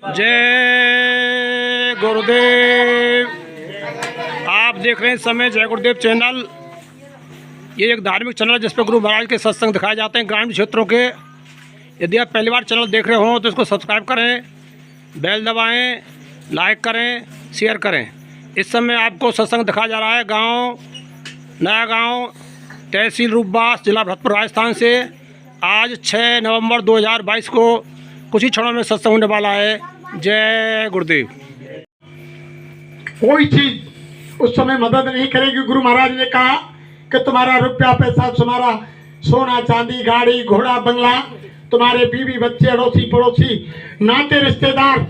जय गुरुदेव। आप देख रहे हैं समय जय गुरुदेव चैनल। ये एक धार्मिक चैनल है जिस पर गुरु महाराज के सत्संग दिखाए जाते हैं ग्रामीण क्षेत्रों के। यदि आप पहली बार चैनल देख रहे हो तो इसको सब्सक्राइब करें, बेल दबाएं, लाइक करें, शेयर करें। इस समय आपको सत्संग दिखाया जा रहा है गांव नया गांव, तहसील रूपबास, जिला भरतपुर, राजस्थान से। आज 6 नवंबर 2022 को कुछ ही क्षणों में सत्संग होने वाला है। जय गुरुदेव। कोई चीज उस समय मदद नहीं करेगी। गुरु महाराज ने कहा कि तुम्हारा रुपया पैसा, तुम्हारा सोना चांदी, गाड़ी घोड़ा बंगला, तुम्हारे बीवी बच्चे, अड़ोसी पड़ोसी, नाते रिश्तेदार,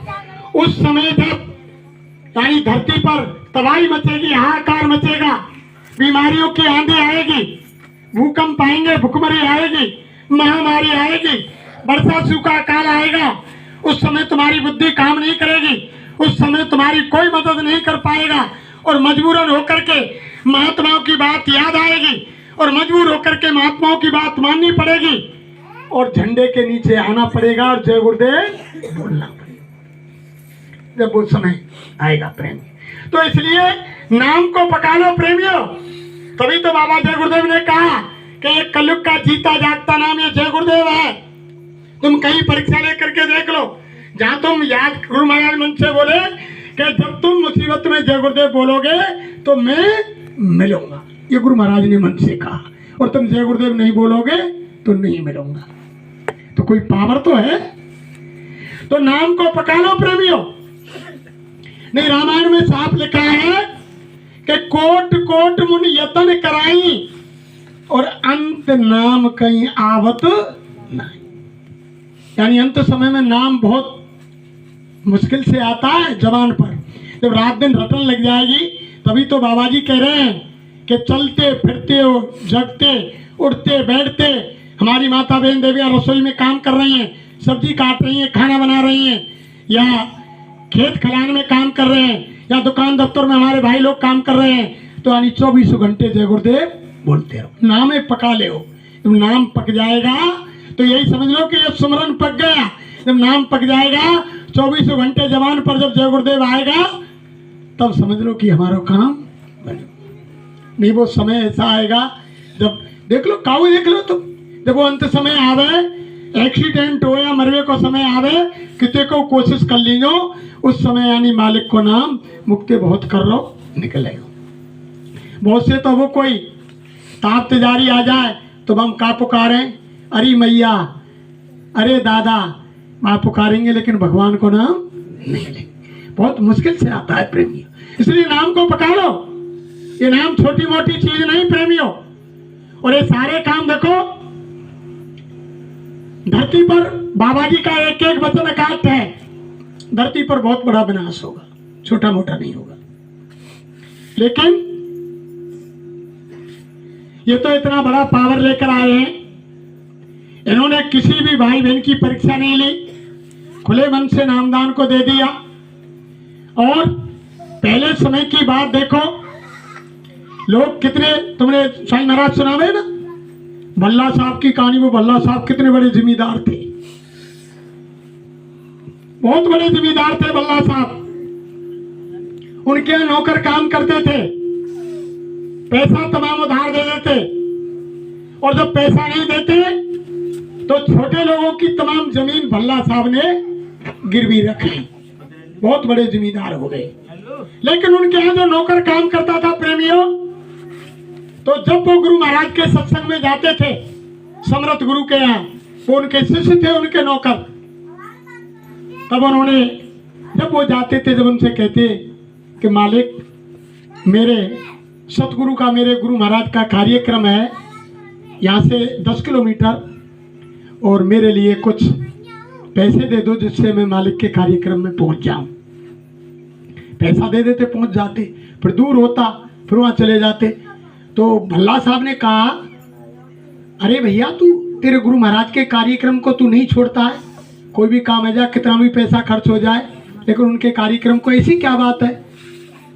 उस समय जब यानी धरती पर तबाही मचेगी, हाहाकार मचेगा, बीमारियों की आंधी आएगी, भूकंप आएंगे, भुखमरी आएगी, महामारी आएगी, वर्षा सूखा काल आएगा, उस समय तुम्हारी बुद्धि काम नहीं करेगी। उस समय तुम्हारी कोई मदद नहीं कर पाएगा और मजबूरन होकर के महात्माओं की बात याद आएगी और मजबूर होकर के महात्माओं की बात माननी पड़ेगी और झंडे के नीचे आना पड़ेगा और जय गुरुदेव बोलना पड़ेगा जब वो समय आएगा। प्रेम तो इसलिए नाम को पका लो प्रेमियों। तभी तो बाबा जय गुरुदेव ने कहा कि एक कलयुग का जीता जागता नाम ये जय गुरुदेव है। तुम कहीं परीक्षा लेकर के देख लो, जहां तुम याद गुरु महाराज मन से बोले कि जब तुम मुसीबत में जय गुरुदेव बोलोगे तो मैं मिलूंगा, ये गुरु महाराज ने मन से कहा। और तुम जय गुरुदेव नहीं बोलोगे तो नहीं मिलूंगा। तो कोई पावर तो है। तो नाम को पका लो प्रेमियों। नहीं, रामायण में साफ लिखा है कि कोट कोट मुनि यतन कराई और अंत नाम कहीं आवत नहीं। यानी अंत समय में नाम बहुत मुश्किल से आता है जबान पर। जब रात दिन रटन लग जाएगी तभी तो बाबा जी कह रहे हैं कि चलते फिरते जगते उठते बैठते हमारी माता बहन देवियाँ रसोई में काम कर रही हैं, सब्जी काट रही हैं, खाना बना रही हैं, या खेत खलिहान में काम कर रहे हैं, या दुकान दफ्तर में हमारे भाई लोग काम कर रहे हैं। तो यानी 24 घंटे जय गुरुदेव बोलते रहो, नाम पका ले हो। जब नाम पक जाएगा तो यही समझ लो कि ये सुमरन पक गया। जब नाम पक जाएगा 24 घंटे जबान पर, जब जय गुरुदेव आएगा तब समझ लो कि हमारा काम बने। नहीं, वो समय ऐसा आएगा जब देख लो काऊ, देख लो तुम, जब वो अंत समय आवे, एक्सीडेंट हो या मरवे को समय आवे, कितने को कोशिश कर लीजो उस समय यानी मालिक को नाम मुक्ति बहुत कर लो निकलेगा। बहुत से तो वो कोई ताप तिजारी आ जाए तो हम का पुकारें, अरे मैया, अरे दादा, आप पुकारेंगे लेकिन भगवान को नाम नहीं लेंगे। बहुत मुश्किल से आता है प्रेमियों। इसलिए नाम को पका लो। ये नाम छोटी मोटी चीज नहीं प्रेमियों। और ये सारे काम देखो, धरती पर बाबा जी का एक एक वचन अकाट है। धरती पर बहुत बड़ा विनाश होगा, छोटा मोटा नहीं होगा। लेकिन ये तो इतना बड़ा पावर लेकर आए हैं, इन्होंने किसी भी भाई बहन की परीक्षा नहीं ली, खुले मन से नामदान को दे दिया। और पहले समय की बात देखो, लोग कितने, तुमने साईं महाराज सुनावे ना भल्ला साहब की कहानी। वो भल्ला साहब कितने बड़े जिम्मेदार थे, बहुत बड़े जिम्मेदार थे भल्ला साहब। उनके नौकर काम करते थे, पैसा तमाम उधार दे देते, और जब पैसा नहीं देते तो छोटे लोगों की तमाम जमीन भल्ला साहब ने गिरवी रख ली। बहुत बड़े जिम्मेदार हो गए। लेकिन उनके यहाँ जो नौकर काम करता था प्रेमियों, तो जब वो गुरु महाराज के सत्संग में जाते थे, समर्थ गुरु के यहाँ, वो उनके शिष्य थे, उनके नौकर, तब उन्होंने, जब वो जाते थे, जब उनसे कहते कि मालिक, मेरे सतगुरु का, मेरे गुरु महाराज का कार्यक्रम है यहाँ से 10 किलोमीटर, और मेरे लिए कुछ पैसे दे दो जिससे मैं मालिक के कार्यक्रम में पहुंच जाऊं। पैसा दे देते, पहुंच जाते, फिर दूर होता, फिर वहां चले जाते। तो भल्ला साहब ने कहा, अरे भैया, तू, तेरे गुरु महाराज के कार्यक्रम को तू नहीं छोड़ता है, कोई भी काम है जा, कितना भी पैसा खर्च हो जाए, लेकिन उनके कार्यक्रम को ऐसी क्या बात है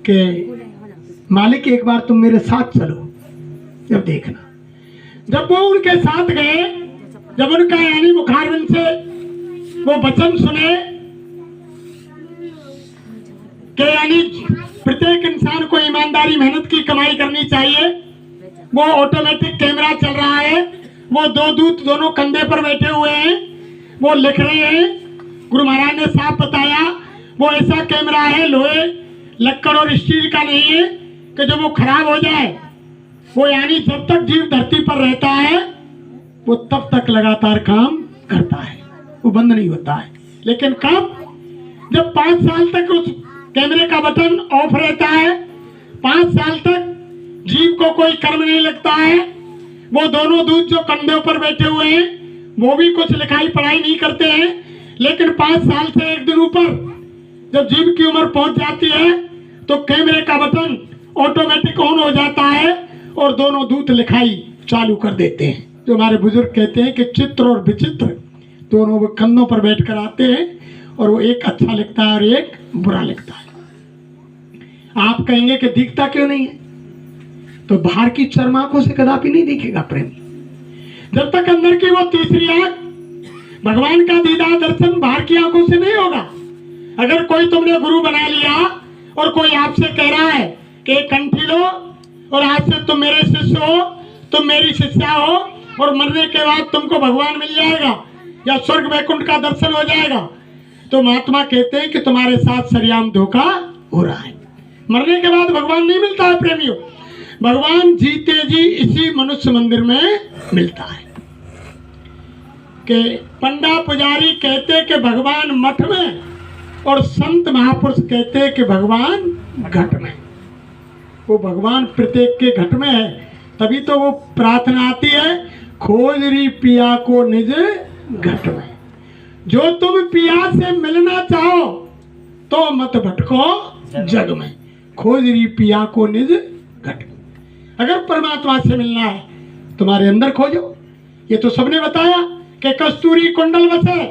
कि मालिक एक बार तुम मेरे साथ चलो, जब देखना। जब वो उनके साथ गए, जब उनका यानी मुखारबिंद से वो वचन सुने कि यानी प्रत्येक इंसान को ईमानदारी मेहनत की कमाई करनी चाहिए। वो ऑटोमेटिक कैमरा चल रहा है, वो दो दूत दोनों कंधे पर बैठे हुए हैं, वो लिख रहे हैं। गुरु महाराज ने साफ बताया वो ऐसा कैमरा है, लोहे लक्कड़ और स्टील का नहीं है कि जब वो खराब हो जाए, वो यानी जब तक जीव धरती पर रहता है वो तब तक लगातार काम करता है, वो बंद नहीं होता है। लेकिन कब? जब 5 साल तक उस कैमरे का बटन ऑफ रहता है, 5 साल तक जीव को कोई कर्म नहीं लगता है। वो दोनों दूत जो कंधों पर बैठे हुए हैं वो भी कुछ लिखाई पढ़ाई नहीं करते हैं, लेकिन 5 साल से एक दिन ऊपर जब जीव की उम्र पहुंच जाती है तो कैमरे का बटन ऑटोमेटिक ऑन हो जाता है और दोनों दूत लिखाई चालू कर देते हैं। जो हमारे बुजुर्ग कहते हैं कि चित्र और विचित्र दोनों वो कंधों पर बैठ कर आते हैं और वो एक अच्छा लिखता है और एक बुरा लिखता है। आप कहेंगे कि दिखता क्यों नहीं है? तो बाहर की चर्म आंखों से कदापि नहीं दिखेगा प्रेमी। जब तक अंदर की वो तीसरी आंख, भगवान का दीदार दर्शन बाहर की आंखों से नहीं होगा। अगर कोई तुमने गुरु बना लिया और कोई आपसे कह रहा है कि एक कंठी लो और आज से तुम मेरे शिष्य हो, तुम मेरी शिष्या हो और मरने के बाद तुमको भगवान मिल जाएगा या स्वर्ग वैकुंठ का दर्शन हो जाएगा, तो महात्मा कहते हैं कि तुम्हारे साथ सरियाम धोखा हो रहा है। मरने के बाद भगवान नहीं मिलता है प्रेमियों, भगवान जीते जी इसी मनुष्य मंदिर में मिलता है। कि पंडा पुजारी कहते कि भगवान मठ में और संत महापुरुष कहते कि भगवान घट में। वो भगवान प्रत्येक के घट में है, तभी तो वो प्रार्थना आती है, खोज री पिया को निज घट में। जो तुम पिया से मिलना चाहो तो मत भटको जग में, खोज री पिया को निज घट में। अगर परमात्मा से मिलना है तुम्हारे अंदर खोजो। ये तो सबने बताया कि कस्तूरी कुंडल बसे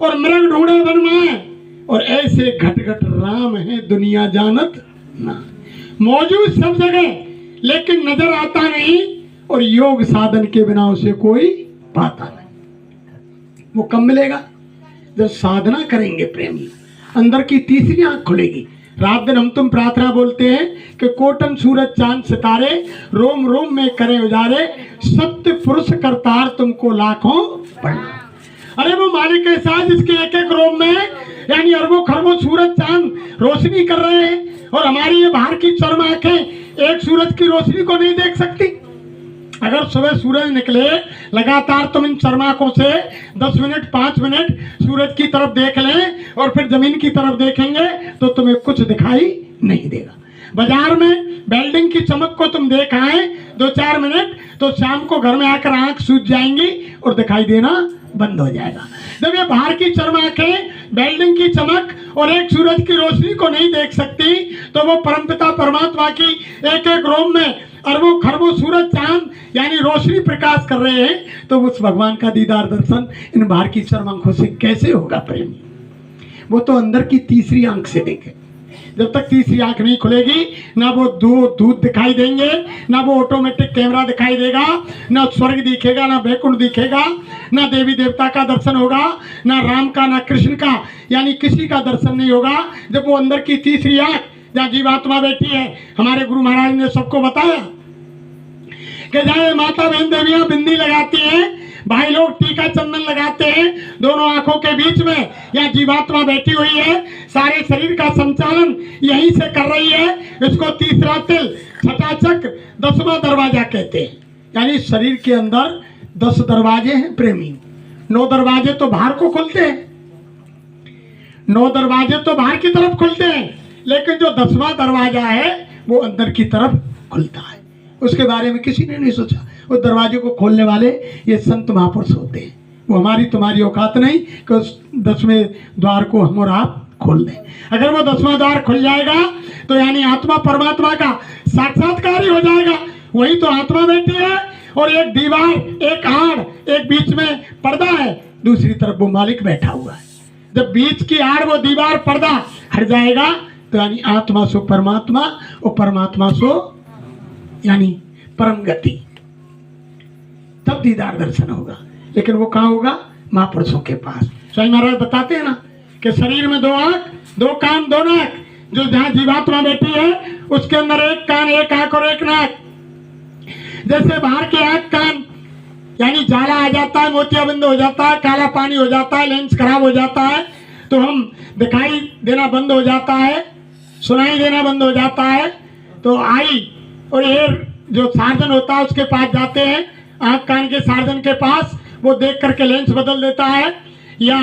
और मृग ढूंढे वन में, और ऐसे घट घट राम है दुनिया जानत ना। मौजूद सब जगह लेकिन नजर आता नहीं, और योग साधन के बिना उसे कोई पाता नहीं। वो कब मिलेगा? जब साधना करेंगे प्रेमी, अंदर की तीसरी आंख खुलेगी। रात दिन हम तुम प्रार्थना बोलते हैं कि कोटन सूरज चांद सितारे रोम रोम में करें उजारे, सत्य पुरुष करतार तुमको लाखों प्रणाम। अरे वो मालिक के साथ जिसके एक एक रोम में यानी अरबों खरबों सूरज चांद रोशनी कर रहे हैं, और हमारी ये बाहर की चर्म आंखें एक सूरज की रोशनी को नहीं देख सकती। अगर सुबह सूरज निकले लगातार तुम इन चर्म आंखों से 10 मिनट 5 मिनट सूरज की तरफ देख लें और फिर जमीन की तरफ देखेंगे तो तुम्हें कुछ दिखाई नहीं देगा। बाजार में बिल्डिंग की चमक को तुम देख आए 2-4 मिनट, तो शाम को घर में आकर आंख सूझ जाएंगी और दिखाई देना बंद हो जाएगा। जब ये बाहर की चर्म आंखें बिल्डिंग की चमक और एक सूरज की रोशनी को नहीं देख सकती, तो वो परमपिता परमात्मा की एक एक रोम में अरबों खरबों सूरज चांद यानी रोशनी प्रकाश कर रहे हैं, तो उस भगवान का दीदार दर्शन इन बाहर की चर्म आंखों से कैसे होगा प्रेमी? वो तो अंदर की तीसरी आंख से देखे। जब तक तीसरी आंख नहीं खुलेगी, ना वो दो दूध दिखाई देंगे, ना वो ऑटोमेटिक कैमरा दिखाई देगा, ना स्वर्ग दिखेगा, ना वैकुंठ दिखेगा, ना देवी देवता का दर्शन होगा, ना राम का, ना कृष्ण का, यानी किसी का दर्शन नहीं होगा। जब वो अंदर की तीसरी आंख जहाँ जीवात्मा बैठी है, हमारे गुरु महाराज ने सबको बताया कि जहाँ माता बहन देवियां बिंदी लगाती हैं, भाई लोग टीका चंदन लगाते हैं, दोनों आंखों के बीच में या जीवात्मा बैठी हुई है, सारे शरीर का संचालन यहीं से कर रही है। इसको तीसरा तिल, छठा चक्र, 10वां दरवाजा कहते हैं। यानी शरीर के अंदर 10 दरवाजे हैं प्रेमी। 9 दरवाजे तो बाहर को खुलते हैं, 9 दरवाजे तो बाहर की तरफ खुलते हैं, लेकिन जो 10वां दरवाजा है वो अंदर की तरफ खुलता है। उसके बारे में किसी ने नहीं सोचा। उस दरवाजे को खोलने वाले ये संत महापुरुष होते हैं। वो हमारी तुम्हारी औकात नहीं कि उस 10वें द्वार को हम और आप खोल दें। अगर वो 10वां द्वार खुल जाएगा तो यानी आत्मा परमात्मा का साक्षात्कार ही हो जाएगा। वही तो आत्मा बैठी है और एक दीवार, एक आड़, एक बीच में पर्दा है, दूसरी तरफ वो मालिक बैठा हुआ है। जब बीच की आड़ वो दीवार पर्दा हट जाएगा तो यानी आत्मा सो परमात्मा और परमात्मा सो यानी परम गति, तब दीदार दर्शन होगा। लेकिन वो कहाँ होगा? महापुरुषों के पास। स्वामी महाराज बताते हैं ना कि शरीर में 2 आंख, 2 कान, 2 नाक, जो जहाँ जीवात्मा बैठी है उसके अंदर एक कान, एक आंख और एक नाक। जैसे बाहर के आंख कान यानी जाला आ जाता है, मोतियाबिंद हो जाता है, काला पानी हो जाता है, लेंस खराब हो जाता है, तो हम दिखाई देना बंद हो जाता है, सुनाई देना बंद हो जाता है। तो आई और ये जो सर्जन होता है उसके पास जाते हैं, आंख कान के सर्जन के पास, वो देख करके लेंस बदल देता है या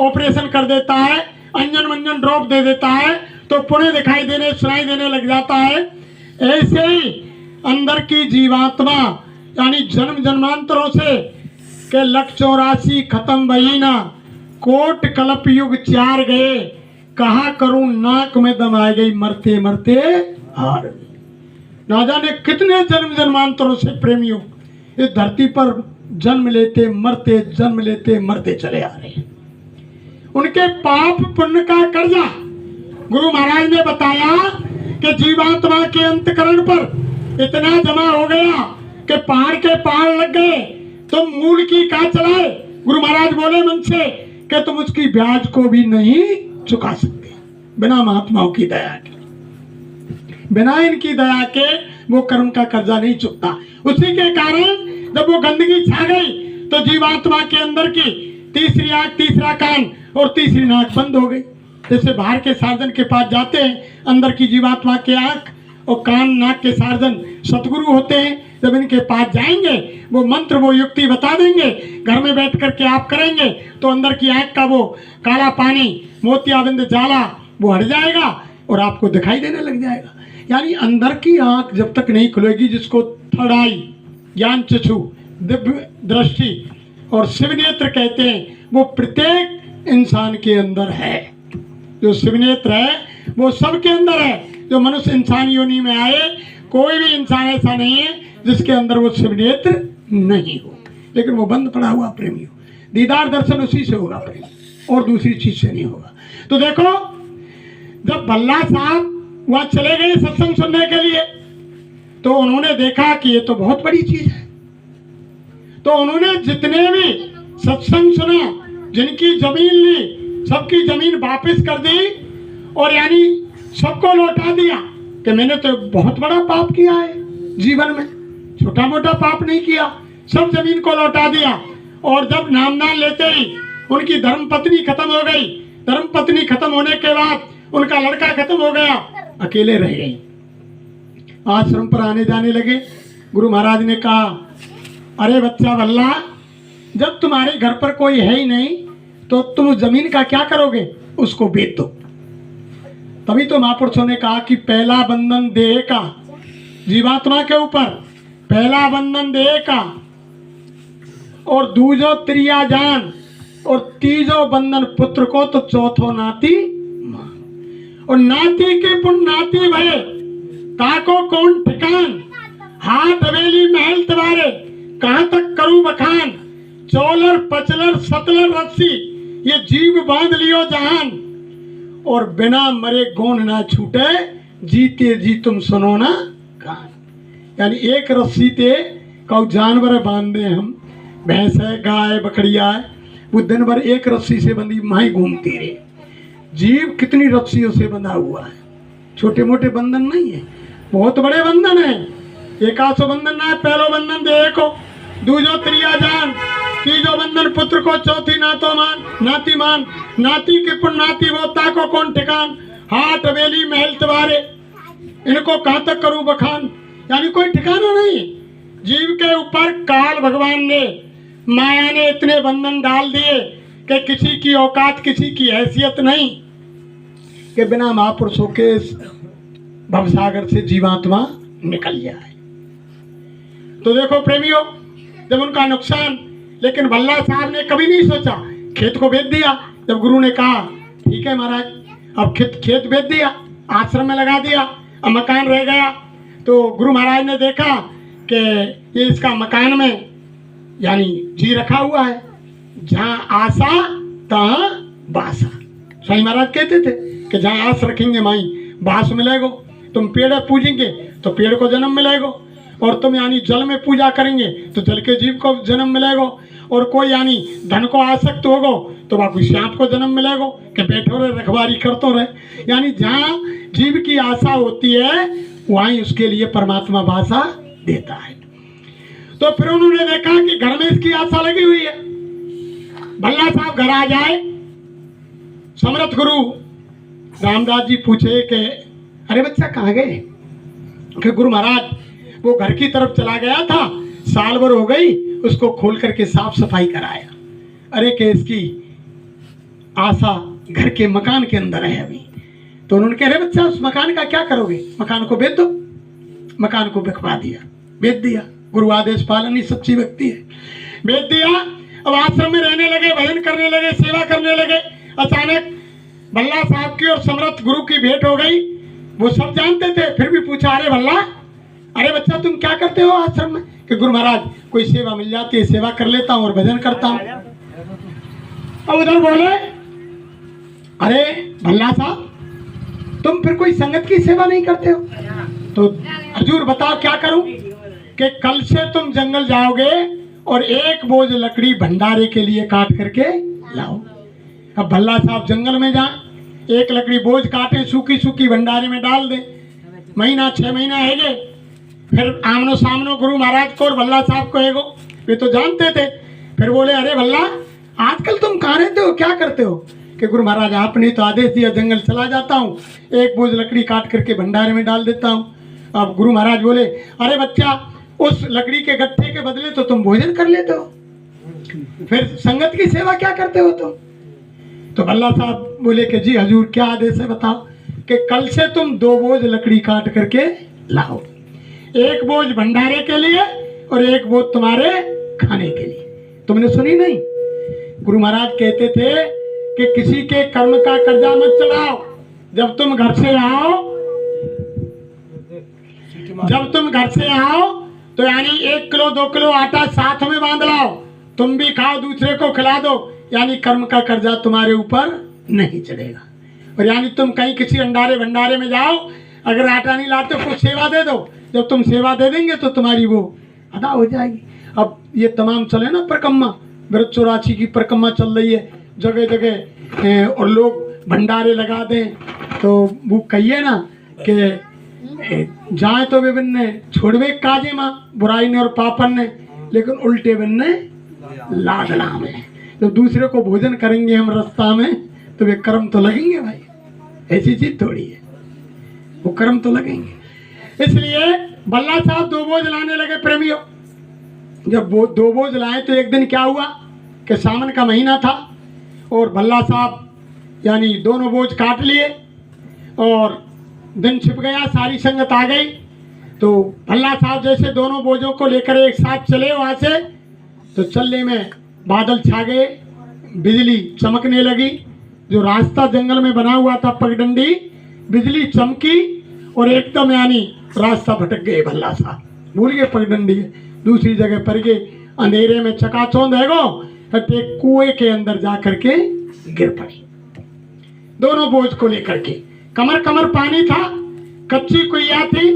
ऑपरेशन कर देता है, अंजन मंजन ड्रॉप दे देता है, तो पुनः दिखाई देने सुनाई देने लग जाता है। ऐसे ही अंदर की जीवात्मा यानी जन्म जन्मांतरों से के 184 खत्म वही ना, कोट कल्प युग 4 गए, कहा करूं नाक में दम आ गई, मरते मरते हार गई। ना जाने कितने जन्म जन्मांतरों से प्रेमियों इस धरती पर जन्म लेते मरते, जन्म लेते मरते चले आ रहे हैं। उनके पाप पुण्य का कर्जा गुरु महाराज ने बताया कि जीवात्मा के अंतकरण पर इतना जमा हो गया कि पहाड़ के पहाड़ लग गए, तुम मूल की का चलाए। गुरु महाराज बोले मन से कि तुम उसकी ब्याज को भी नहीं चुका सकते बिना महात्माओं की दया के, बिना इनकी दया के वो कर्म का कर्जा नहीं चुकता। उसी के कारण जब वो गंदगी छा गई तो जीवात्मा के अंदर की तीसरी आंख, तीसरा कान और तीसरी नाक बंद हो गई। जैसे बाहर के सर्जन के पास जाते हैं, अंदर की जीवात्मा के आंख और कान नाक के सर्जन सतगुरु होते हैं। जब इनके पास जाएंगे वो मंत्र वो युक्ति बता देंगे, घर में बैठ करके आप करेंगे तो अंदर की आंख का वो काला पानी, मोतियाबिंद जाला वो हट जाएगा और आपको दिखाई देने लग जाएगा। यानी अंदर की आंख जब तक नहीं खुलेगी, जिसको थर्ड आई, ज्ञान चक्षु, दिव्य दृष्टि और शिव नेत्र कहते हैं, वो प्रत्येक इंसान के अंदर है। जो शिव नेत्र है वो सबके अंदर है। जो मनुष्य इंसान योनि में आए, कोई भी इंसान ऐसा नहीं है जिसके अंदर वो शिव नेत्र नहीं हो, लेकिन वो बंद पड़ा हुआ प्रेमियों। दीदार दर्शन उसी से होगा प्रेमी, और दूसरी चीज से नहीं होगा। तो देखो जब भल्ला साहब वहां चले गए सत्संग सुनने के लिए, तो उन्होंने देखा कि ये तो बहुत बड़ी चीज है। तो उन्होंने जितने भी सत्संग सुना, जिनकी जमीन ली, सबकी जमीन वापस कर दी और यानी सबको लौटा दिया कि मैंने तो बहुत बड़ा पाप किया है जीवन में, छोटा मोटा पाप नहीं किया। सब जमीन को लौटा दिया और जब नामदान लेते ही उनकी धर्म पत्नी खत्म हो गई। धर्म पत्नी खत्म होने के बाद उनका लड़का खत्म हो गया, अकेले रह गई। आश्रम पर आने जाने लगे। गुरु महाराज ने कहा, अरे बच्चा भल्ला, जब तुम्हारे घर पर कोई है ही नहीं तो तुम उस जमीन का क्या करोगे, उसको बेच दो। तभी तो महापुरुषों ने कहा कि पहला बंधन देह का, जीवात्मा के ऊपर पहला बंधन देह का, और दूजो त्रिया जान, और तीजो बंधन पुत्र को, तो चौथो नाती मां। और नाती के पुण्य नाती भये, ताको कौन ठिकान, हाथ हवेली महल तुम्हारे, कहां तक करूं बखान। चोलर पचलर सतलर रस्सी, ये जीव बांध लियो जहान, और बिना मरे गोन ना छूटे, जीते जी तुम सुनो ना कान। यानी एक रस्सी ते कौ जानवर बांधे हम, भैंस है, गाय, बकरिया है, वो दिन भर एक रस्सी से बंधी माही घूमती रहे। जीव कितनी रस्सियों से बंधा हुआ है, छोटे मोटे बंधन नहीं है, बहुत बड़े बंधन है। एकासो बंधन ना है, पहलो बंधन देह को, दूजो त्रिया जान, तीजो बंधन पुत्र को, चौथी नातो मान, नाती मान। नाती के पुण्य नाती वो, ताको कौन ठिकान, हाथ हवेली महल तुम्हारे, इनको कहां तक करूं बखान। यानी कोई ठिकाना नहीं। जीव के ऊपर काल भगवान ने, माया ने इतने बंधन डाल दिए कि किसी की औकात, किसी की हैसियत नहीं कि बिना महापुरुषों के भवसागर से जीवात्मा निकल जाए। तो देखो प्रेमियों, जब उनका नुकसान, लेकिन भल्ला साहब ने कभी नहीं सोचा, खेत को बेच दिया। जब गुरु ने कहा ठीक है महाराज, अब खेत बेच दिया, आश्रम में लगा दिया, अब मकान रह गया। तो गुरु महाराज ने देखा कि ये इसका मकान में यानी जी रखा हुआ है, जहाँ आशा तहाँ बासा। स्वामी महाराज कहते थे कि जहाँ आस रखेंगे माई बास मिलेगो। तुम पेड़ पूजेंगे तो पेड़ को जन्म मिलेगो, और तुम यानी जल में पूजा करेंगे तो जल के जीव को जन्म मिलेगा, और कोई यानी धन को आसक्त होगो तो वह कोई सांप को जन्म मिलेगो कि बैठो रहे रखवारी करतो रहे। यानी जहाँ जीव की आशा होती है वहीं उसके लिए परमात्मा भाषा देता है। तो फिर उन्होंने देखा कि घर में इसकी आशा लगी हुई है। भल्ला साहब घर आ जाए, समर्थ गुरु रामदास जी पूछे कि अरे बच्चा कहाँ गए? कि गुरु महाराज वो घर की तरफ चला गया था, साल भर हो गई, उसको खोल करके साफ सफाई कराया। अरे कि इसकी आशा घर के मकान के अंदर है अभी। तो उन्होंने कहा अरे बच्चा उस मकान का क्या करोगे? मकान को बेच दो। मकान को बिकवा दिया, बेच दिया। गुरु आदेश पालनी सच्ची भक्ति है। बेच दिया। अब आश्रम में रहने लगे, भजन करने लगे, सेवा करने लगे। अचानक भल्ला साहब की और समर्थ गुरु की भेंट हो गई। वो सब जानते थे, फिर भी पूछा अरे भल्ला, अरे बच्चा तुम क्या करते हो आश्रम में? कि गुरु महाराज कोई सेवा मिल जाती है, सेवा कर लेता हूँ और भजन करता हूँ। अब उधर बोले अरे भल्ला साहब तुम फिर कोई संगत की सेवा नहीं करते हो? तो हजूर बताओ क्या करूं? कि कल से तुम जंगल जाओगे और एक बोझ लकड़ी भंडारे के लिए काट करके लाओ। अब भल्ला साहब जंगल में जाए, एक लकड़ी बोझ काटे, सूखी सूखी भंडारे में डाल दे। महीना 6 महीना है गए। फिर आमनो सामनो गुरु महाराज को और भल्ला साहब को एगो, वे तो जानते थे। फिर बोले अरे भल्ला आजकल तुम कहाँ रहते हो, क्या करते हो? कि गुरु महाराज आपने तो आदेश दिया, जंगल चला जाता हूँ, एक बोझ लकड़ी काट करके भंडारे में डाल देता हूँ। अब गुरु महाराज बोले अरे बच्चा उस लकड़ी के गट्ठे के बदले तो तुम भोजन कर लेते हो, फिर संगत की सेवा क्या करते हो तुम? तो भल्ला साहब बोले कि जी हजूर क्या आदेश है बताओ? कि कल से तुम 2 बोझ लकड़ी काट करके लाओ, एक बोझ भंडारे के लिए और एक बोझ तुम्हारे खाने के लिए। तुमने सुनी नहीं? गुरु महाराज कहते थे कि किसी के कर्म का कर्जा मत चढ़ाओ। जब तुम घर से आओ तो यानी 1 किलो 2 किलो आटा साथ में बांध लाओ, तुम भी खाओ, दूसरे को खिला दो, यानी कर्म का कर्जा तुम्हारे ऊपर नहीं चढ़ेगा। और यानी तुम कहीं किसी अंडारे भंडारे में जाओ, अगर आटा नहीं लाते कुछ सेवा दे दो, जब तुम सेवा दे देंगे तो तुम्हारी वो अदा हो जाएगी। अब ये तमाम चले ना परिक्रमा, व्रत 84 की परिक्रमा चल रही है जगह जगह, और लोग भंडारे लगा दें तो वो कहिए ना कि जाए तो विभिन्न छोड़वे काजे माँ बुराई ने और पापन ने, लेकिन उल्टे बनने लाडला में। जब दूसरे को भोजन करेंगे हम रास्ता में तो वे कर्म तो लगेंगे भाई, ऐसी चीज थोड़ी है, वो कर्म तो लगेंगे। इसलिए भल्ला साहब 2 बोझ लाने लगे प्रेमियों। जब वो 2 बोझ लाए तो एक दिन क्या हुआ कि सावन का महीना था और भल्ला साहब यानी दोनों बोझ काट लिए और दिन छिप गया, सारी संगत आ गई। तो भल्ला साहब जैसे दोनों बोझों को लेकर एक साथ चले वहां से, तो चलने में बादल छा गए, बिजली चमकने लगी। जो रास्ता जंगल में बना हुआ था पगडंडी, बिजली चमकी और एकदम यानी रास्ता भटक गए। भल्ला साहब भूल गए पगडंडी, दूसरी जगह पर गए। अंधेरे में चकाचौंध है गो, एक कुएं के अंदर जा करके गिर पड़ी दोनों बोझ को लेकर के। कमर कमर पानी था, कच्ची कुइया थी,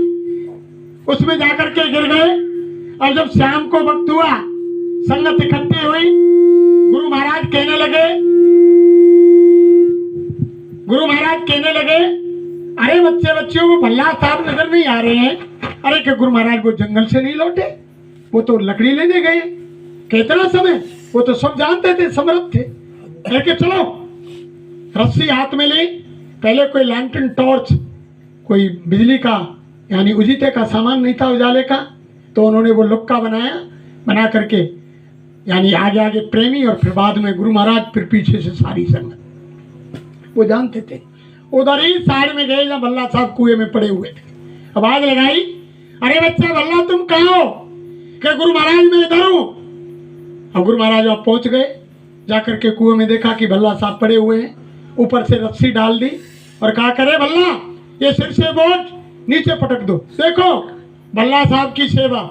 उसमें जाकर के गिर गए। और जब शाम को वक्त हुआ, संगत इकट्ठी हुई, गुरु महाराज कहने लगे अरे बच्चियों को भल्ला साहब नजर नहीं आ रहे हैं। अरे कि गुरु महाराज वो जंगल से नहीं लौटे, वो तो लकड़ी लेने गए। कितना समय, वो तो सब जानते थे, समर्थ थे। लेके चलो, रस्सी हाथ में ली, पहले कोई लैंटर्न टॉर्च, कोई बिजली का यानी उजीते का सामान नहीं था उजाले का, तो उन्होंने वो लुक्का बनाया, बना करके यानी आगे आगे प्रेमी और फिर बाद में गुरु महाराज, फिर पीछे से सारी संगत। वो जानते थे। उधर ही साइड में गए जब भल्ला साहब कुएं में पड़े हुए थे। आवाज लगाई, अरे बच्चा भल्ला तुम कहाँ हो? कि गुरु महाराज मैं इधर हूँ। और गुरु महाराज आप पहुंच गए, जाकर के कुएं में देखा कि भल्ला साहब पड़े हुए हैं, ऊपर से रस्सी डाल दी और कहा करे भल्ला ये सिर से बोझ नीचे पटक दो। देखो भल्ला साहब की सेवा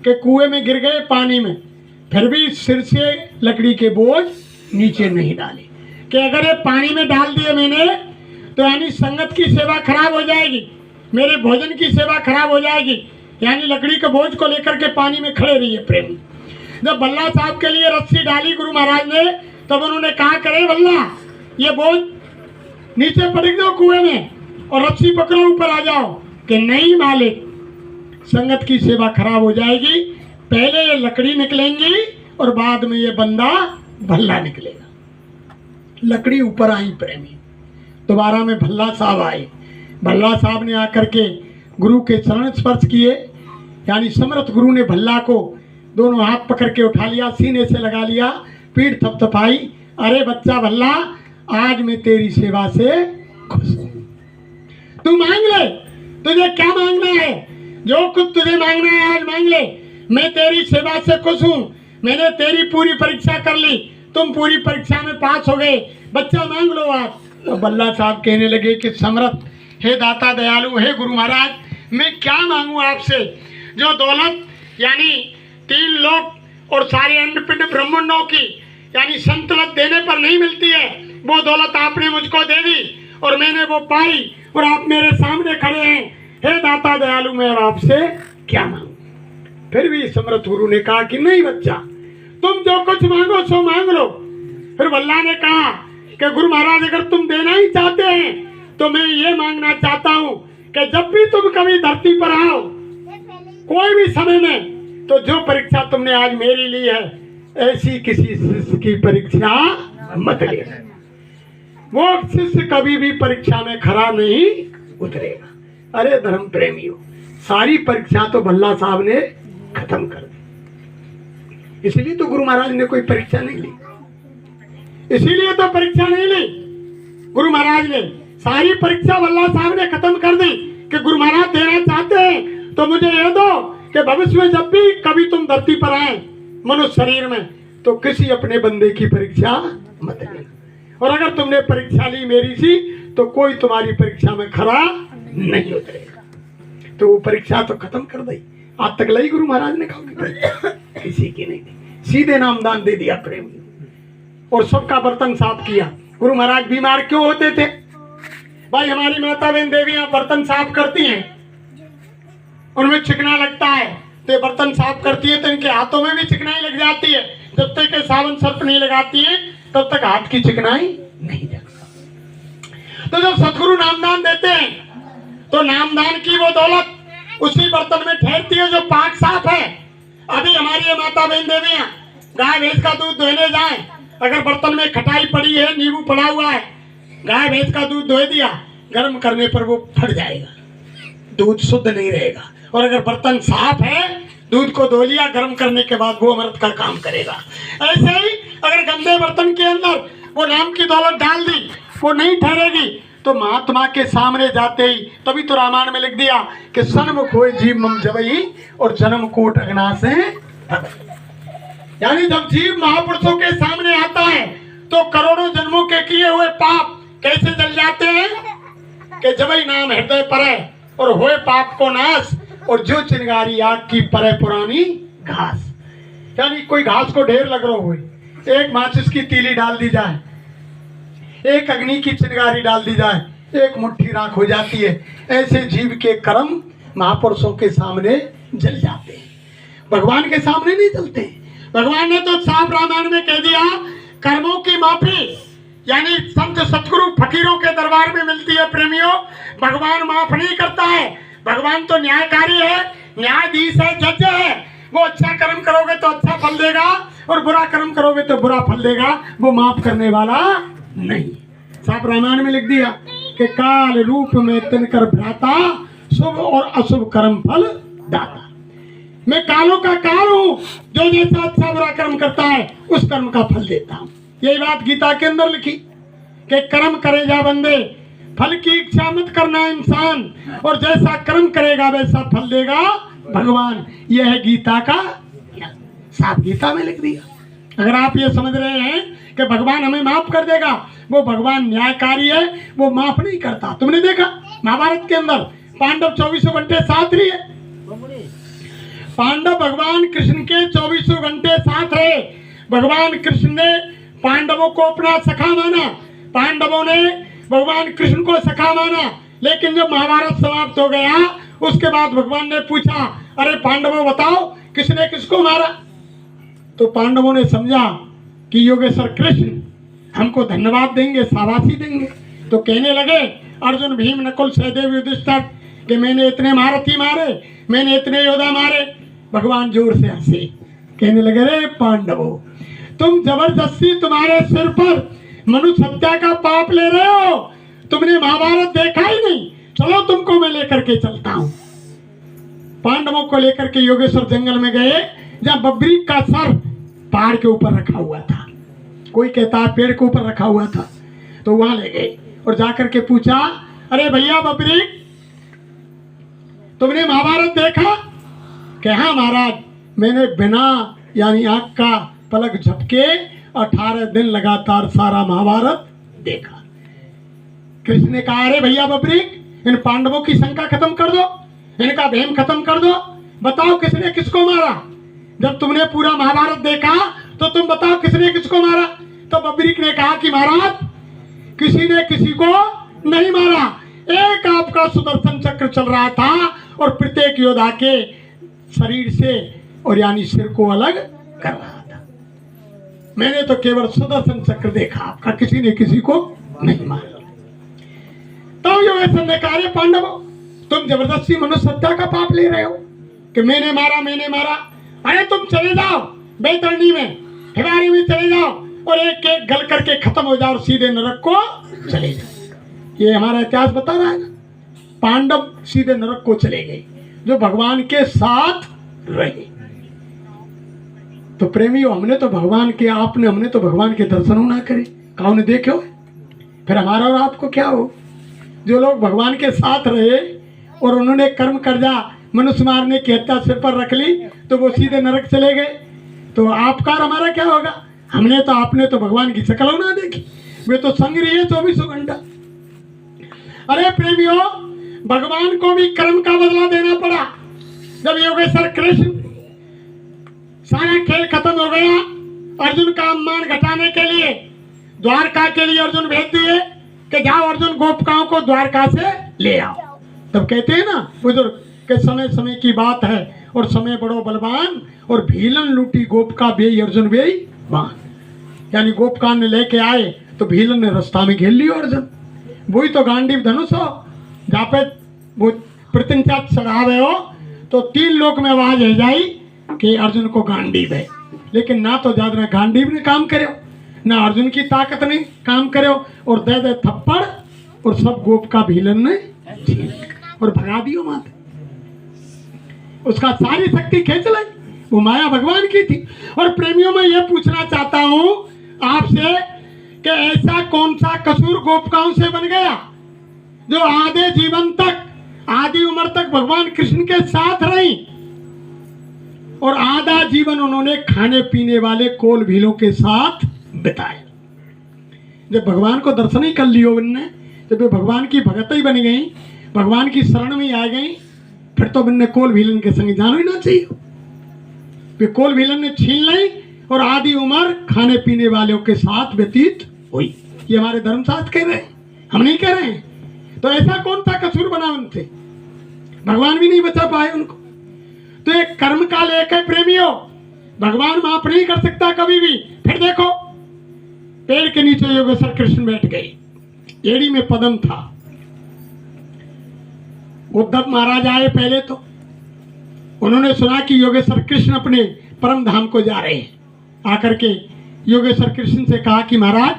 के कुएं में गिर गए पानी में, फिर भी सिर से लकड़ी के बोझ नीचे नहीं डाले। कि अगर ये पानी में डाल दिए मैंने तो यानी संगत की सेवा खराब हो जाएगी, मेरे भोजन की सेवा खराब हो जाएगी। यानी लकड़ी के बोझ को लेकर के पानी में खड़े रहिए प्रेमी। जब भल्ला साहब के लिए रस्सी डाली गुरु महाराज ने, तब उन्होंने कहा, करे भल्ला ये बोझ नीचे पटक दो कुएं में और रस्सी पकड़ो ऊपर आ जाओ। कि नहीं मालिक, संगत की सेवा खराब हो जाएगी, पहले ये लकड़ी निकलेंगी और बाद में ये बंदा भल्ला निकलेगा। लकड़ी ऊपर आई प्रेमी, दोबारा में भल्ला साहब आए। भल्ला साहब ने आकर के गुरु के चरण स्पर्श किए, यानी समर्थ गुरु ने भल्ला को दोनों हाथ पकड़ के उठा लिया, सीने से लगा लिया, पीठ थपथपाई। अरे बच्चा भल्ला, आज मैं तेरी सेवा से खुश हूं, तू मांग ले, तुझे क्या मांगना है, जो कुछ तुझे मांगना है आज मांग ले, मैं तेरी सेवा से खुश हूं। मैंने तेरी पूरी परीक्षा कर ली, तुम पूरी परीक्षा में पास हो गए, बच्चा मांग लो आज। तो भल्ला साहब कहने लगे कि समर्थ, हे दाता दयालु, हे गुरु महाराज, मैं क्या मांगू आपसे, जो दौलत यानी 3 लोक और सारे अंडपिंड ब्रह्मांडों की यानी संतुलन देने पर नहीं मिलती है, वो दौलत आपने मुझको दे दी और मैंने वो पाई और आप मेरे सामने खड़े हैं। हे दाता दयालु, मैं आपसे क्या मांगू। फिर भी समर्थ गुरु ने कहा कि नहीं बच्चा, तुम जो कुछ मांगो सो मांग लो। फिर भल्ला ने कहा कि गुरु महाराज, अगर तुम देना ही चाहते हैं तो मैं ये मांगना चाहता हूँ कि जब भी तुम कभी धरती पर आओ कोई भी समय में, तो जो परीक्षा तुमने आज मेरी ली है, ऐसी किसी शिष्य की परीक्षा मत लेना। वो शिष्य कभी भी परीक्षा में खरा नहीं उतरेगा। अरे धर्म प्रेमियों, सारी परीक्षा तो भल्ला साहब ने खत्म कर दी, इसलिए तो गुरु महाराज ने कोई परीक्षा नहीं ली, इसीलिए तो परीक्षा नहीं ली। गुरु महाराज ने सारी परीक्षा भल्ला साहब ने खत्म कर दी कि गुरु महाराज देना चाहते हैं तो मुझे ये दो कि भविष्य में जब भी कभी तुम धरती पर आए मनुष्य शरीर में, तो किसी अपने बंदे की परीक्षा मत लेना, और अगर तुमने परीक्षा ली मेरी सी, तो कोई तुम्हारी परीक्षा में खरा नहीं उतरेगा। तो वो परीक्षा तो खत्म कर दी, आज तक लाई गुरु महाराज ने कहा किसी की नहीं दी, सीधे नामदान दे दिया प्रेमी और सबका बर्तन साफ किया। गुरु महाराज बीमार क्यों होते थे भाई? हमारी माता बहन देवियां बर्तन साफ करती हैं, उनमें चिकना लगता है, तो बर्तन साफ करती है तो इनके हाथों में भी चिकनाई लग जाती है। जब तक के साबुन सर्फ नहीं लगाती है तब तक हाथ की चिकनाई नहीं जाती। तो जब सतगुरु नामदान देते हैं तो नामदान की वो दौलत उसी बर्तन में ठहरती है जो पाक साफ है। अभी हमारी ये माता बहन देवियां गाय भैंस का दूध धोने जाए, अगर बर्तन में खटाई पड़ी है, नींबू पड़ा हुआ है, गाय भैंस का दूध धो दिया, गर्म करने पर वो फट जाएगा, दूध शुद्ध नहीं रहेगा। और अगर बर्तन साफ है, दूध को धो लिया, गर्म करने के बाद वो अमृत का काम करेगा। ऐसे ही अगर गंदे बर्तन के अंदर वो नाम की दौलत डाल दी, वो नहीं ठहरेगी। तो महात्मा के सामने जाते ही, तभी तो रामायण में लिख दिया कि सन्मुख होए जीव मम जबई और जन्म कोट अगना से, यानी जब जीव महापुरुषों के सामने आता है तो करोड़ों जन्मों के किए हुए पाप कैसे जल जाते हैं कि जबई नाम हृदय पर है और होए पाप को नाश, और जो चिंगारी आग की परे पुरानी घास, यानी कोई घास को ढेर लग रहा हुए, एक माचिस की तीली डाल दी जाए, एक अग्नि की चिंगारी डाल दी जाए, एक मुट्ठी राख हो जाती है। ऐसे जीव के कर्म महापुरुषों के सामने जल जाते हैं, भगवान के सामने नहीं जलते। भगवान ने तो साफ रामायण में कह दिया, कर्मों की माफी यानी संत सतगुरु फकीरों के दरबार में मिलती है प्रेमियों। भगवान माफ नहीं करता है, भगवान तो न्यायकारी है, न्यायाधीश है, जज है। वो अच्छा कर्म करोगे तो अच्छा फल देगा और बुरा कर्म करोगे तो बुरा फल देगा, वो माफ करने वाला नहीं। साफ रामायण में लिख दिया कि काल रूप में तिनकर भ्राता, शुभ और अशुभ कर्म फल दाता। मैं कालों का काल हूँ, जो जैसा अच्छा बुरा कर्म करता है उस कर्म का फल देता हूँ। यही बात गीता के अंदर लिखी कि कर्म करे जा बंदे, फल की इच्छा मत करना इंसान, और जैसा कर्म करेगा वैसा फल देगा भगवान। यह है गीता का, साफ गीता में लिख दिया। अगर आप ये समझ रहे हैं कि भगवान हमें माफ कर देगा, वो भगवान न्यायकारी है, वो माफ नहीं करता। तुमने देखा महाभारत के अंदर पांडव 24 घंटे साथ रहे, पांडव भगवान कृष्ण के 24 घंटे साथ रहे। भगवान कृष्ण ने पांडवों को अपना सखा माना, पांडवों ने भगवान कृष्ण को सखा माना। लेकिन जब महाभारत समाप्त हो गया उसके बाद भगवान ने पूछा, अरे पांडवों बताओ किसने किसको मारा? तो पांडवों ने समझा कि योगेश्वर कृष्ण हमको धन्यवाद देंगे, शाबाशी देंगे। तो कहने लगे अर्जुन, भीम, नकुल, सहदेव, युधिष्ठिर कि मैंने इतने महारथी मारे, मैंने इतने योद्धा मारे। भगवान जोर से हंसे, कहने लगे रे पांडवों, तुम जबरदस्ती तुम्हारे सिर पर मनुष्य हत्या का पाप ले रहे हो। तुमने महाभारत देखा ही नहीं, चलो तुमको मैं लेकर के चलता हूं। पांडवों को लेकर के योगेश्वर जंगल में गए, जहां बब्रीक का सर पहाड़ के ऊपर रखा हुआ था, कोई कहता है पेड़ के ऊपर रखा हुआ था। तो वहां ले गए और जाकर के पूछा, अरे भैया बब्रीक, तुमने महाभारत देखा? कि हाँ महाराज, मैंने बिना यानी आंख का पलक झपके 18 दिन लगातार सारा महाभारत देखा। कृष्ण ने कहा, अरे भैया बब्रीक, इन पांडवों की शंका खत्म कर दो, इनका भ्रम खत्म कर दो, बताओ किसने किसको मारा। जब तुमने पूरा महाभारत देखा तो तुम बताओ किसने किसको मारा। तो बब्रीक ने कहा कि महाराज, किसी ने किसी को नहीं मारा, एक आपका सुदर्शन चक्र चल रहा था और प्रत्येक योद्धा के शरीर से और यानी सिर को अलग कर रहा था। मैंने तो केवल सुदर्शन चक्र देखा, आपका किसी ने किसी को नहीं मारा। तो योगेश्वर ने कहा, पांडवों, तुम जबरदस्ती मनुष्य हत्या का पाप ले रहे हो कि मैंने मारा, मैंने मारा। अरे तुम चले जाओ बैतरणी में, हिमालय में चले जाओ और एक एक गल करके खत्म हो जाओ और सीधे नरक को चले जाओ। ये हमारा इतिहास बता रहा है ना। पांडव सीधे नरक को चले गए जो भगवान के साथ रहे। तो प्रेमियों, हमने तो भगवान के, आपने, हमने तो भगवान के दर्शन ना करे, कौन ने देखो, फिर हमारा और आपको क्या हो। जो लोग भगवान के साथ रहे और उन्होंने कर्म कर्जा मनुष्य मारने की हत्या सिर पर रख ली तो वो सीधे नरक चले गए। तो आपका और हमारा क्या होगा। हमने तो, आपने तो भगवान की शक्ल ना देखी, वे तो संग रही है 24 घंटा। अरे प्रेमियों, भगवान को भी कर्म का बदला देना पड़ा। जब योगेश्वर कृष्ण, सारा खेल खत्म हो गया, अर्जुन का अपमान घटाने के लिए द्वारका के लिए अर्जुन भेज दिए कि जाओ अर्जुन, गोपिकाओं को द्वारका से ले आओ। तब कहते हैं ना बुजुर्ग के समय समय की बात है और समय बड़ो बलवान, और भीलन लूटी गोपिका बेई अर्जुन बेई बान। यानी गोपिका ने लेके आए तो भीलन ने रास्ता में घेर लियो अर्जुन। वही तो गांडीव धनुष हो, जहाँ पे वो प्रत्यंचा चढ़ावे हो तो 3 लोक में आवाज है जाई कि अर्जुन को गांडीव है। लेकिन ना तो ज्यादा गांडीव ने काम करे, ना अर्जुन की ताकत ने काम करे, और दे दे थप्पड़ और सब गोपिका भीलन ने और भगा दियो मात। उसका सारी शक्ति खींच लाई, वो माया भगवान की थी। और प्रेमियों, में ये पूछना चाहता हूं आपसे कि ऐसा कौन सा कसूर गोपिकाओं से बन गया जो आधे जीवन तक, आधी उम्र तक भगवान कृष्ण के साथ रही और आधा जीवन उन्होंने खाने पीने वाले कोल भीलों के साथ बिताया। जब भगवान को दर्शन ही कर लियो उनने, जब वे भगवान की भगत ही बन गई, भगवान की शरण में आ गई, फिर तो उनने कोल भीलन के संग जाना ही ना चाहिए। वे कोल भीलन ने छीन ली और आधी उम्र खाने पीने वालों के साथ व्यतीत हुई। ये हमारे धर्मशास्त्र कह रहे हैं, हम नहीं कह रहे हैं। तो ऐसा कौन सा कसूर बना उनसे, भगवान भी नहीं बचा पाए उनको। तो एक कर्म का लेख है प्रेमियों, भगवान माफ नहीं कर सकता कभी भी। फिर देखो, पेड़ के नीचे योगेश्वर कृष्ण बैठ गए, एड़ी में पद्म था। उद्धव महाराज आए पहले, तो उन्होंने सुना कि योगेश्वर कृष्ण अपने परम धाम को जा रहे हैं। आकर के योगेश्वर कृष्ण से कहा कि महाराज,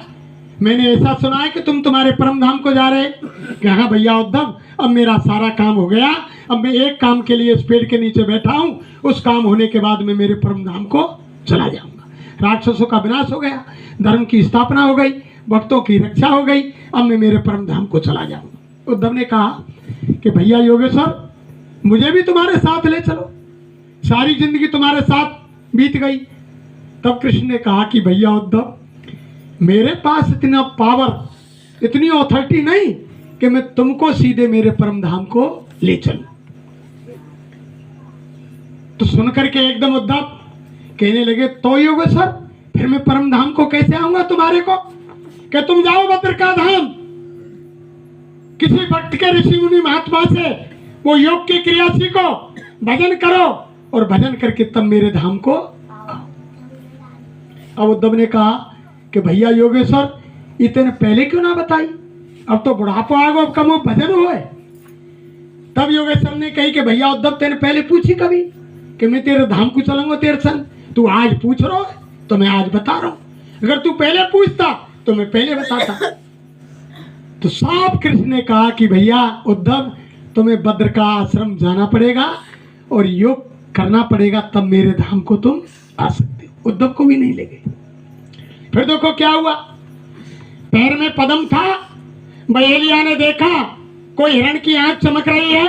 मैंने ऐसा सुना है कि तुम तुम्हारे परम धाम को जा रहे हैं। कि हाँ भैया उद्धव, अब मेरा सारा काम हो गया, अब मैं एक काम के लिए इस पेड़ के नीचे बैठा हूँ, उस काम होने के बाद मैं मेरे परम धाम को चला जाऊंगा। राक्षसों का विनाश हो गया, धर्म की स्थापना हो गई, भक्तों की रक्षा हो गई, अब मैं मेरे परम धाम को चला जाऊंगा। उद्धव ने कहा कि भैया योगेश्वर, मुझे भी तुम्हारे साथ ले चलो, सारी जिंदगी तुम्हारे साथ बीत गई। तब कृष्ण ने कहा कि भैया उद्धव, मेरे पास इतना पावर, इतनी ऑथोरिटी नहीं कि मैं तुमको सीधे मेरे परम धाम को ले चलूं। तो सुनकर के एकदम उद्धव कहने लगे, तो योगेश्वर, फिर मैं परम धाम को कैसे आऊंगा तुम्हारे को। कि तुम जाओ भद्र का धाम, किसी भक्त के ऋषि मुनि महात्मा से वो योग की क्रिया सीखो, भजन करो और भजन करके तब मेरे धाम को आओ। अब उद्धव ने कहा कि भैया योगेश्वर इतने पहले क्यों ना बताई, अब तो बुढ़ापा आ गो, अब कम भजन हुए। तब योगेश्वर ने कही कि भैया उद्धव तेने पहले पूछी कभी कि मैं तेरे धाम को चलूंगा तेरे संग, तू आज पूछ रहा है तो मैं आज बता रहा हूं। अगर तू पहले पूछता तो मैं पहले बताता। तो साफ कृष्ण ने कहा कि भैया उद्धव तुम्हें भद्र का आश्रम जाना पड़ेगा और योग करना पड़ेगा, तब मेरे धाम को तुम आ सकते हो। उद्धव को भी नहीं ले गए। फिर देखो क्या हुआ, पैर में पदम था, बहेलिया ने देखा कोई हिरण की आंख चमक रही है,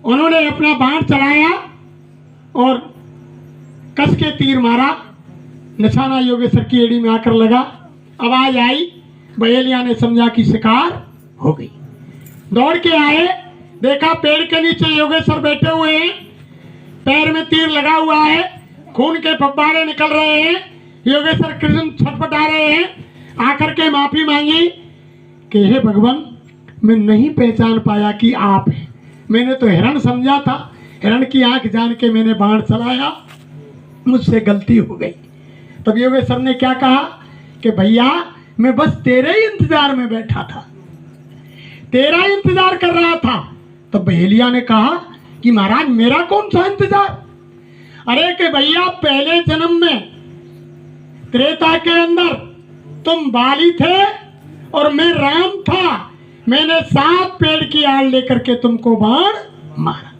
उन्होंने अपना बाण चलाया और कस के तीर मारा, निशाना योगेश्वर की एड़ी में आकर लगा। आवाज आई, बहेलिया ने समझा कि शिकार हो गई। दौड़ के आए, देखा पेड़ के नीचे योगेश्वर बैठे हुए हैं, पैर में तीर लगा हुआ है, खून के फव्वारे निकल रहे हैं। योगेश्वर कृष्ण छटपटा रहे हैं। आकर के माफी मांगी कि हे भगवान, मैं नहीं पहचान पाया कि आप हैं, मैंने तो हिरण समझा था, हिरण की आंख जान के मैंने बाण चलाया, मुझसे गलती हो गई। तब योगेश्वर ने क्या कहा कि भैया मैं बस तेरे ही इंतजार में बैठा था, तेरा इंतजार कर रहा था। तब बहेलिया ने कहा कि महाराज मेरा कौन सा इंतजार, अरे कि भैया पहले जन्म में त्रेता के अंदर तुम बाली थे और मैं राम था, मैंने 7 पेड़ की आड़ लेकर के तुमको बाण मारा।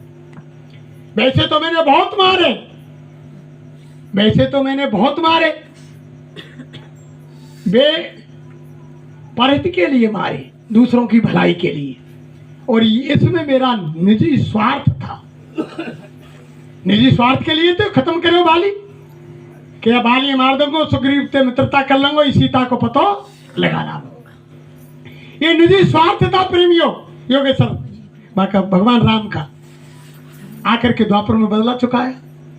वैसे तो मैंने बहुत मारे, वैसे तो मैंने बहुत मारे, वे परहित के लिए मारे, दूसरों की भलाई के लिए, और इसमें मेरा निजी स्वार्थ था। निजी स्वार्थ के लिए तो खत्म करो बाली, क्या बाली मार दूंगा, सुग्रीव से मित्रता कर लूंगा, इस सीता को पतो लगा ला। ये निजी स्वार्थ था प्रेमियों योगेश्वर भगवान राम का। आकर के द्वापर में बदला चुकाया।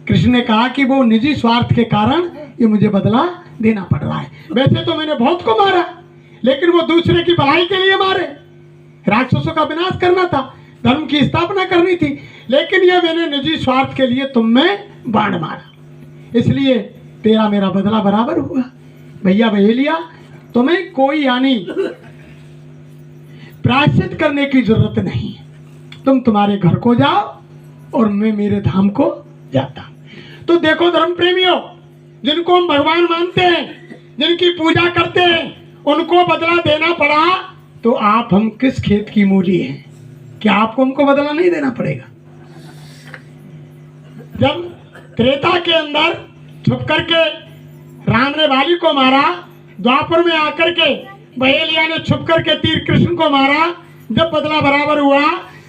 कृष्ण ने कहा कि वो निजी स्वार्थ के कारण ये मुझे बदला देना पड़ रहा है। वैसे तो मैंने बहुत को मारा, लेकिन वो दूसरे की भलाई के लिए मारे, राक्षसों का विनाश करना था, धर्म की स्थापना करनी थी, लेकिन ये मैंने निजी स्वार्थ के लिए तुम में बाण मारा, इसलिए तेरा मेरा बदला बराबर हुआ। भैया बहेलिया तुम्हें कोई यानी प्रायश्चित करने की जरूरत नहीं, तुम तुम्हारे घर को जाओ और मैं मेरे धाम को जाता। तो देखो धर्म प्रेमियों, जिनको हम भगवान मानते हैं, जिनकी पूजा करते हैं, उनको बदला देना पड़ा तो आप हम किस खेत की मूली हैं, क्या आपको हमको बदला नहीं देना पड़ेगा? जब त्रेता के अंदर छुप करके राम ने बाली को मारा, द्वापर में आकर के बहेलिया ने छुप करके तीर कृष्ण को मारा, जब बदला बराबर हुआ,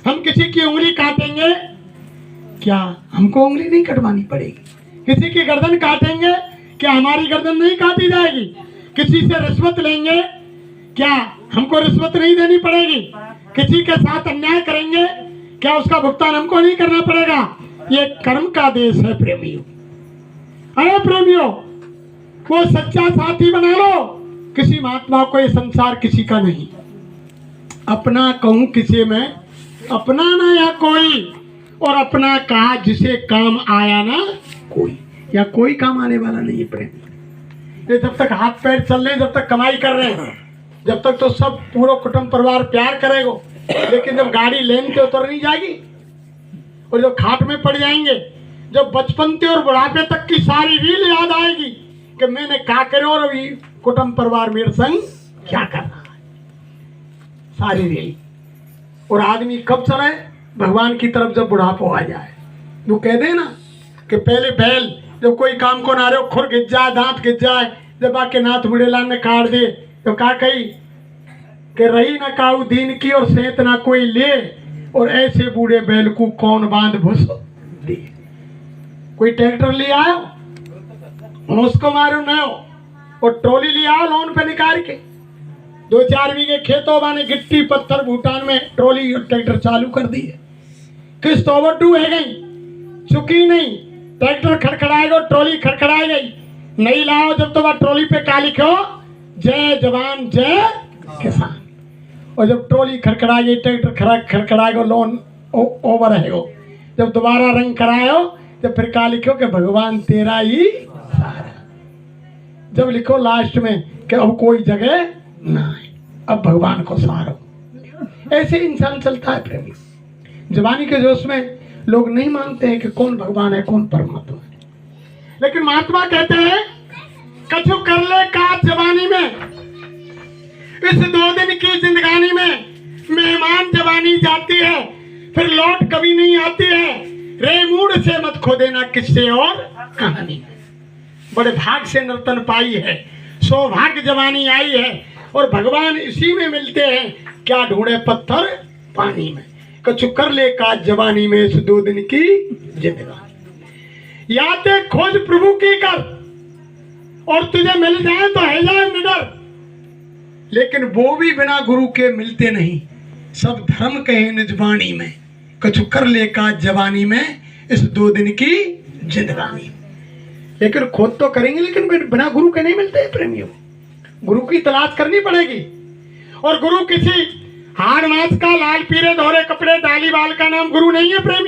हम किसी की उंगली काटेंगे, क्या हमको उंगली नहीं कटवानी पड़ेगी? किसी की गर्दन काटेंगे, क्या हमारी गर्दन नहीं काटी जाएगी? किसी से रिश्वत लेंगे, क्या हमको रिश्वत नहीं देनी पड़ेगी? किसी के साथ अन्याय करेंगे, क्या उसका भुगतान हमको नहीं करना पड़ेगा? ये कर्म का देश है प्रेमियों। अरे प्रेमियों, वो सच्चा साथी बना लो। किसी महात्मा को ये संसार किसी का नहीं, अपना कहूं किसी में अपना ना या कोई, और अपना कहा जिसे काम आया ना कोई, या कोई काम आने वाला नहीं है प्रेम। ये जब तक हाथ पैर चल रहे, जब तक कमाई कर रहे हैं, जब तक तो सब पूरा कुटुंब परिवार प्यार करेगा, लेकिन जब गाड़ी लेन के उतर नहीं जाएगी और जब खाट में पड़ जाएंगे, जब बचपन से और बुढ़ापे तक की सारी रील याद आएगी कि मैंने क्या करो और अभी कुटुंब परिवार मेरे संग क्या कर रहा है, सारी रील। और आदमी कब चले? भगवान की तरफ जब बुढ़ापा आ जाए। वो कह दे ना कि पहले बैल जब कोई काम को ना रहे, खुर गिर जाए, दांत गिर जाए, जब आके नाथ मुड़ेला ने काट दे तो क्या कही कि रही ना काऊ दीन की और सेत ना कोई ले, और ऐसे बूढ़े बैल को कौन बांध भूस दे। कोई ट्रैक्टर ले आयो, उसको मारो न हो, और ट्रॉली ले आओ लोन पे निकाल के, 2-4 बीघे खेतों बाने गिट्टी पत्थर भूटान में ट्रॉली और ट्रैक्टर चालू कर दिए। किस्त ओवरड्यू है गई, चुकी नहीं, ट्रैक्टर खड़खड़ाएगा, ट्रॉली खड़खड़ाई गई, नहीं लाओ जब तो ट्रॉली पे क्या लिखो, जय जवान जय किसान। और जब ट्रॉली खड़खड़ा गई, ट्रैक्टर खड़खड़ाएगा, लोन ओवर है, जब दोबारा रंग करायो, जब फिर क्या लिखो कि भगवान तेरा ही सहारा। जब लिखो लास्ट में कि अब कोई जगह ना है, अब भगवान को सहारो। ऐसे इंसान चलता है प्रेमी। जवानी के जोश में लोग नहीं मानते हैं कि कौन भगवान है कौन परमात्मा है, लेकिन महात्मा कहते हैं कछु कर ले काज जवानी में, इस 2 दिन की जिंदगानी में मेहमान जवानी जाती है फिर लौट कभी नहीं आती है, रे मूड से मत खो देना किससे और कहानी। बड़े भाग से नर्तन पाई है, सौभाग्य जवानी आई है और भगवान इसी में मिलते हैं, क्या ढूंढे पत्थर पानी में। कछु कर ले काज जवानी में, इस 2 दिन की जिंदगानी। यादें खोज प्रभु की कर और तुझे मिल जाए तो है जाए निडर, लेकिन वो भी बिना गुरु के मिलते नहीं, सब धर्म कहे निज वाणी में। कछु कर ले काज जवानी में, इस 2 दिन की जिंदगानी। लेकिन खोज तो करेंगे लेकिन बिना गुरु के नहीं मिलते हैं प्रेमियों। गुरु की तलाश करनी पड़ेगी, और गुरु किसी हाड़ नाच का लाल पीरे दोहरे कपड़े डाली बाल का नाम गुरु नहीं है प्रेमी।